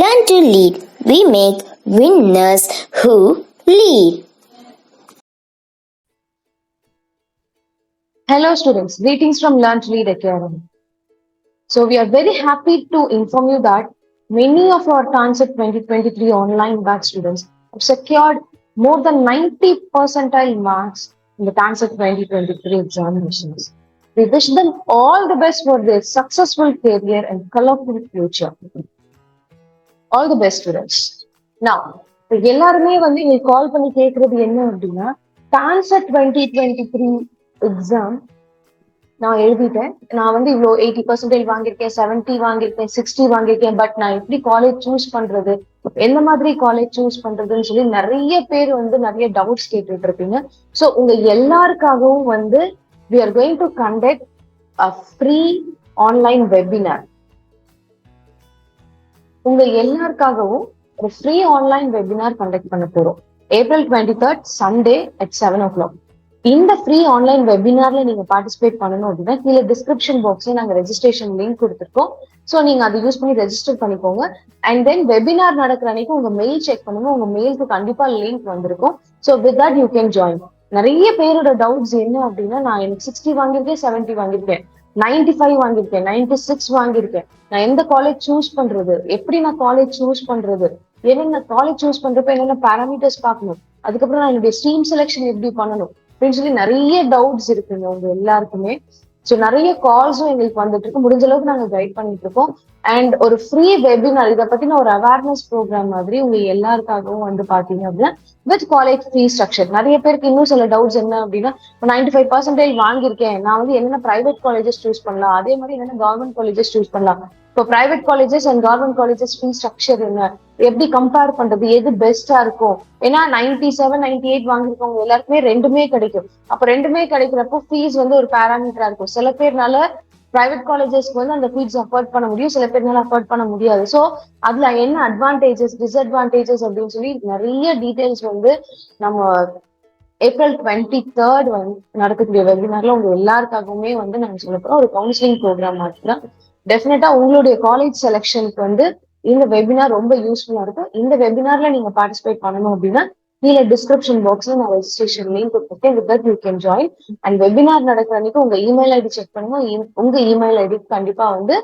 Learn to lead. We make winners who lead. Hello students, greetings from Learn to Lead Academy. So we are very happy to inform you that many of our TANCET 2023 online batch students have secured more than 90 percentile marks in the TANCET 2023 examinations. We wish them all the best for their successful career and colorful future. All the best students. Now, எல்லாருமே வந்து இங்க கால் பண்ணி கேட்கறது என்ன அப்படின்னா TANCET 2023 exam நான் எழுதிட்டேன். நான் வந்து இவ்வளோ 80% வாங்கியிருக்கேன், 70 வாங்கியிருக்கேன், 60 வாங்கியிருக்கேன். பட் நான் எப்படி காலேஜ் சூஸ் பண்றது, எந்த மாதிரி காலேஜ் சூஸ் பண்றதுன்னு சொல்லி நிறைய பேர் வந்து நிறைய டவுட்ஸ் கேட்டுட்டு இருப்பீங்க. ஸோ உங்க எல்லாருக்காகவும் வந்து we are going to conduct a free online webinar. உங்க எல்லாருக்காகவும் ஒரு ஃப்ரீ ஆன்லைன் வெபினார் கண்டக்ட் பண்ண போறோம். April 23rd Sunday at 7 o'clock. இந்த ஃப்ரீ ஆன்லைன் வெபினார்ல நீங்க பார்ட்டிசிபேட் பண்ணணும் அப்படின்னா கீழே டிஸ்கிரிப்ஷன் பாக்ஸ்ல நாங்க ரெஜிஸ்ட்ரேஷன் லிங்க் கொடுத்துருக்கோம். ஸோ நீங்க அதை யூஸ் பண்ணி ரெஜிஸ்டர் பண்ணிக்கோங்க. அண்ட் தென் வெபினார் நடக்கிற அன்னைக்கு உங்க மெயில் செக் பண்ணுங்க. உங்க மெயிலுக்கு கண்டிப்பா லிங்க் வந்திருக்கும். So with that you can join. நிறைய பேரோட டவுட்ஸ் என்ன அப்படின்னா நான் எனக்கு 60 வாங்கியிருக்கேன், 70 வாங்கியிருக்கேன், 95 வாங்கியிருக்கேன், 96 வாங்கியிருக்கேன், நான் எந்த காலேஜ் சூஸ் பண்றது, எப்படி நான் காலேஜ் சூஸ் பண்றது, என்னென்ன காலேஜ் சூஸ் பண்றப்ப என்னென்ன பேராமீட்டர்ஸ் பார்க்கணும், அதுக்கப்புறம் நான் என்னுடைய ஸ்ட்ரீம் செலெக்ஷன் எப்படி பண்ணணும் அப்படின்னு சொல்லி நிறைய டவுட்ஸ் இருக்குங்க உங்க எல்லாருக்குமே. ஸோ நிறைய கால்ஸும் எங்களுக்கு வந்துட்டு இருக்கு. முடிஞ்ச அளவுக்கு நாங்க கைட் பண்ணிட்டு இருக்கோம். அண்ட் ஒரு ஃப்ரீ வெபினார் இதை பத்தின ஒரு அவேர்னஸ் ப்ரோக்ராம் மாதிரி உங்க எல்லாருக்காகவும் வந்து பாத்தீங்க அப்படின்னா வித் காலேஜ் ஃபீ ஸ்ட்ரக்சர். நிறைய பேருக்கு இன்னும் சில டவுட்ஸ் என்ன அப்படின்னா 95% வாங்கியிருக்கேன், நான் வந்து என்னென்ன பிரைவேட் காலேஜஸ் சூஸ் பண்ணலாம், அதே மாதிரி என்னென்ன கவர்மெண்ட் காலேஜஸ் சூஸ் பண்ணலாம், இப்போ private colleges and government colleges fee structure என்ன, எப்படி கம்பேர் பண்றது, எது பெஸ்டா இருக்கும். ஏன்னா 97 98 வாங்கிருக்கவங்க எல்லாருக்குமே ரெண்டுமே கிடைக்கும். அப்ப ரெண்டுமே கிடைக்கிறப்போ ஃபீஸ் வந்து ஒரு பேராமீட்டரா இருக்கும். சில பேர்னால பிரைவேட் காலேஜஸ்க்கு வந்து அந்த ஃபீஸ் அஃபோர்ட் பண்ண முடியும், சில பேர்னால அஃபோர்ட் பண்ண முடியாது. ஸோ அதுல என்ன அட்வான்டேஜஸ் டிஸ்அட்வான்டேஜஸ் அப்படின்னு சொல்லி நிறைய டீடைல்ஸ் வந்து நம்ம April 23rd நடக்கக்கூடிய வெபினார்ல உங்க எல்லாருக்காகவுமே வந்து நாங்க சொல்ல போறோம். ஒரு கவுன்சிலிங் ப்ரோக்ராம் மாதிரி தான். டெஃபினட்டா உங்களுடைய காலேஜ் செலெக்ஷனுக்கு வந்து இந்த வெபினார் ரொம்ப யூஸ்ஃபுல்லா இருக்கும். இந்த வெபினார்ல நீங்க பார்ட்டிசிபேட் பண்ணணும் அப்படின்னா கீழே டிஸ்கிரிப்ஷன் பாக்ஸ்ல நான் ரெஜிஸ்ட்ரேஷன் லிங்க் கொடுத்துருக்கேன். With that you can join. And webinar நடக்கிற அன்னைக்கு உங்க இமெயில் ஐடி செக் பண்ணுங்க. உங்க இமெயில் ஐடிக்கு கண்டிப்பா வந்து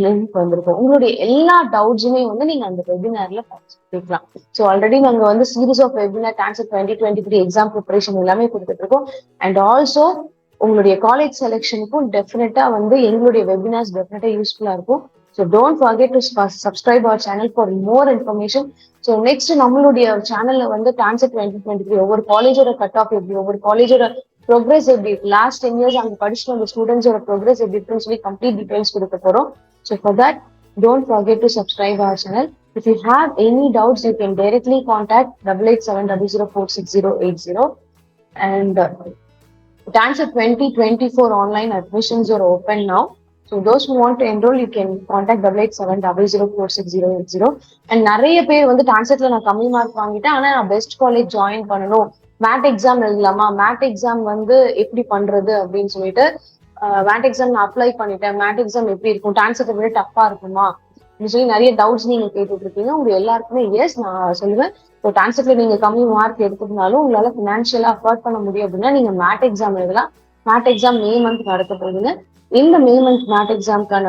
லிங்க் வந்திருக்கும். உங்களுடைய எல்லா டவுட்ஸுமே வந்து நீங்க அந்த வெபினார்ல பார்ட்டிசிபேட்லாம். ஸோ ஆல்ரெடி நாங்க வந்து series of webinar TANCET 2023 exam preparation எல்லாமே கொடுத்துட்டு இருக்கோம். அண்ட் ஆல்சோ உங்களுடைய காலேஜ் செலெக்ஷனுக்கும் டெஃபினட்டா வந்து எங்களுடைய வெபினார்ஸ் டெஃபினட்டா யூஸ்ஃபுல்லா இருக்கும். So don't forget to subscribe our channel for more information. So next நம்மளுடைய சேனல்ல வந்து TANCET 2023 ஒவ்வொரு காலேஜோட கட் ஆஃப் எப்படி, ஒவ்வொரு காலேஜோட ப்ரோக்ரஸ் எப்படி, லாஸ்ட் 10 years அங்க படிச்சுட்டு வந்த ஸ்டூடெண்ட்ஸோட ப்ரோக்ரஸ் எப்படி இருக்குன்னு சொல்லி கம்ப்ளீட் டீடைல்ஸ் கொடுக்க போறோம். So for that, don't forget to subscribe our channel. If you have any doubts, you can directly contact 8870046080. And TANCET 2024 online admissions are open now. So those who want to enroll, you can contact 8870046080. And நிறைய பேர் வந்து TANCETல நான் கம்மி mark வாங்கிட்டேன், ஆனா நான் best college join பண்ணணும், mat exam எழுதலாமா, மேட் எக்ஸாம் வந்து எப்படி பண்றது அப்படின்னு சொல்லிட்டு மேட் எக்ஸாம் நான் அப்ளை பண்ணிட்டேன், மேட் எக்ஸாம் எப்படி இருக்கும், TANCET விட டஃப்பா இருக்குமா அப்படின்னு சொல்லி நிறைய டவுட்ஸ் நீங்க கேட்டுட்டு இருக்கீங்க. உங்க எல்லாருக்குமே எஸ் நான் சொல்லுவேன். இப்போ TANCETல நீங்க கம்மி மார்க் எடுத்ததுனாலும் உங்களால பினான்சியலா அஃபோர்ட் பண்ண முடியும் அப்படின்னா நீங்க மேட் எக்ஸாம் எழுதலாம். மேட் எக்ஸாம் மே மந்த் நடக்க போகுதுங்க. இந்த மே மந்த் மேட் எக்ஸாம்க்கான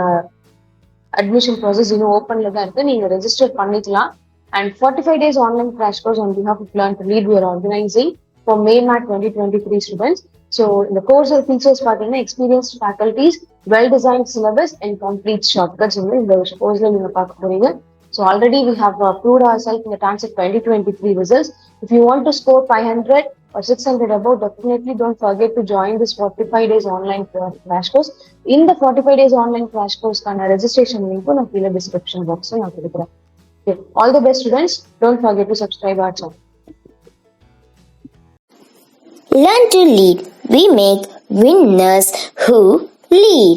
அட்மிஷன் ப்ராசஸ் இன்னும் ஓப்பன்ல தான் இருக்கு. நீங்க ரெஜிஸ்டர் பண்ணிக்கலாம். And 45 days online crash course on behalf of Learn to Lead we are organizing for May MAT 2023 students. So இந்த கோர்ஸோட ஃபீச்சர்ஸ் பார்த்தீங்கன்னா experienced faculties, well design syllabus and complete shortcuts வந்து இந்த கோர்ஸ்ல நீங்க பார்க்க போறீங்க. So already we have proved ourselves in the TANCET 2023 results. If you want to score 500 or 600 above, definitely don't forget to join this 45 days online crash course. இந்த 45 days online crash course-கான registration link நான் கீழே description box-ல நான் கொடுக்குறேன். Okay. All the best students. Don't forget to subscribe our channel. Learn to lead. We make winners who lead.